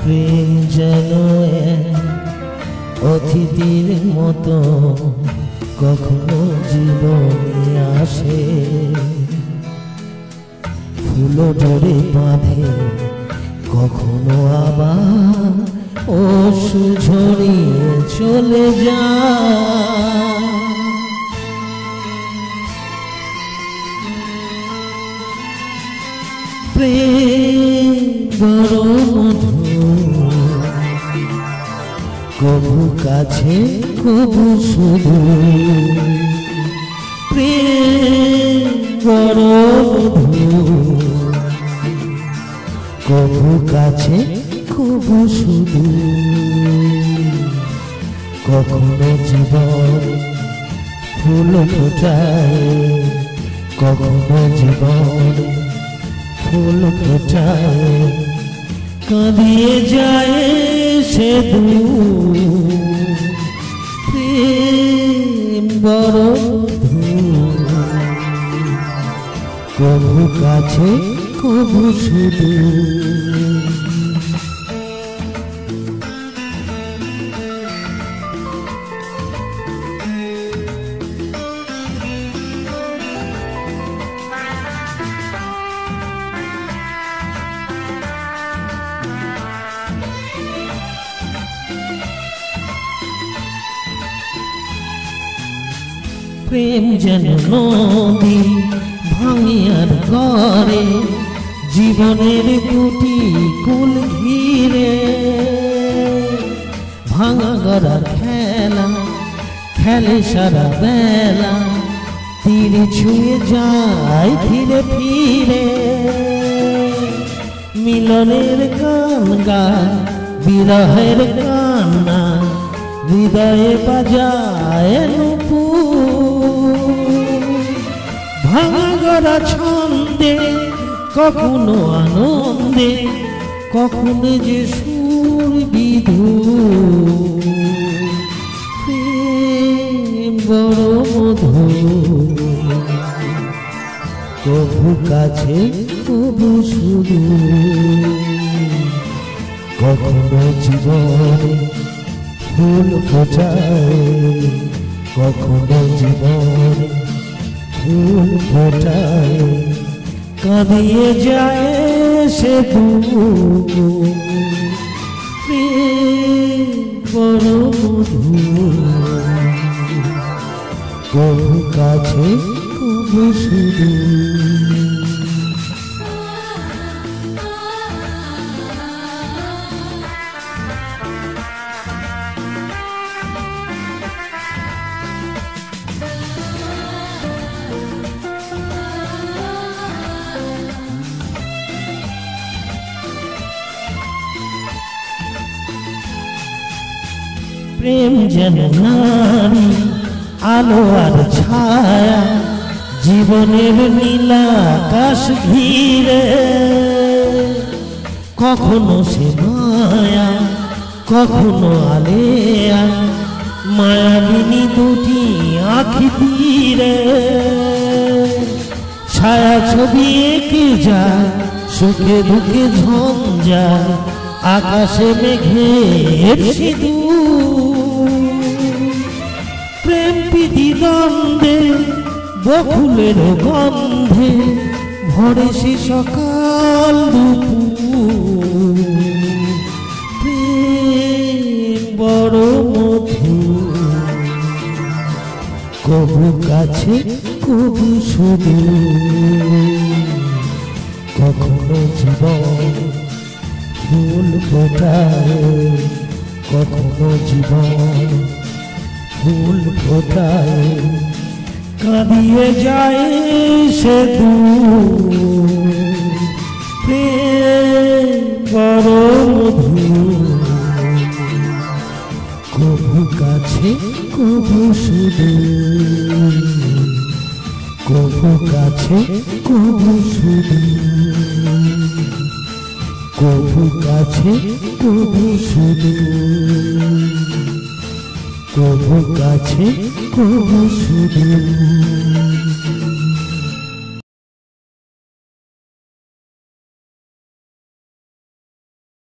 প্রেম যেন অতিথির মতো কখনো জীবনে আসে, ফুল ধরে বাঁধে কখনো আবার অশ্রু ঝরিয়ে চলে যায়। প্রেম বড় মধুর, কবু কাছে কবু সুদূর। প্রেম বড় মধুর, কবু কাছে কবু সুদূর। কখনো জীবন ফুল ফোটায়, কখনো জীবন ফুল ফোটায়, কাঁদিয়ে যায় সে দূর। প্রেম বড় মধুর, কবু কাছে কবু সুদূর। প্রেম যেন নদী ভাঙিয়ার ঘরে, জীবনের দুটি কুল ঘিরে। ভাঙা গড়ার খেলা খেলে সারা বেলা, তীরে ছুঁয়ে যায় ধীরে ধীরে। মিলনের গান গায় বিরহের কান্না, হৃদয়ে বাজায় ভাঙা গড়া ছন্দে, কখনো আনন্দে, কখনো যে সুর বিধুর। প্রেম বড় মধুর, কবু কাছে কবু সুদূর। কখনো জীবনে ফুল ফোটায়, কখনো জীবনে ফুল ফোটায়, কাঁদিয়ে যায় সে দূর। প্রেম বড় মধুর, কবু কাছে কবু সুদূর। প্রেম যেন নারী আলো আর ছায়া, জীবনের নীলাকাশ ঘিরে। কখনো সে মায়া কখনো আলেয়া, মায়াবিনী দুটি আঁখি তীরে। ছায়া ছবি এঁকে যায়, সুখে দুঃখে ঝঞ্ঝায়, আকাশে মেঘের সিঁদুর। প্রেম প্রীতি দ্বন্দ্বে বকুলের গন্ধে ভরে সে সকাল দুপুর। প্রেম বড় মধুর, কবু কাছে কবু সুদূর। কখনো জীবন ফুল ফোটায়, কখনো জীবন ফুল ফোটায়, কাঁদিয়ে যায় সে দূর। প্রেম বড় মধুর, কবু কাছে কবু সুদূর। কবু কাছে কবু সুদূর, কবু কাছে কবু সুদূর, কবু কাছে কবু সুদূর।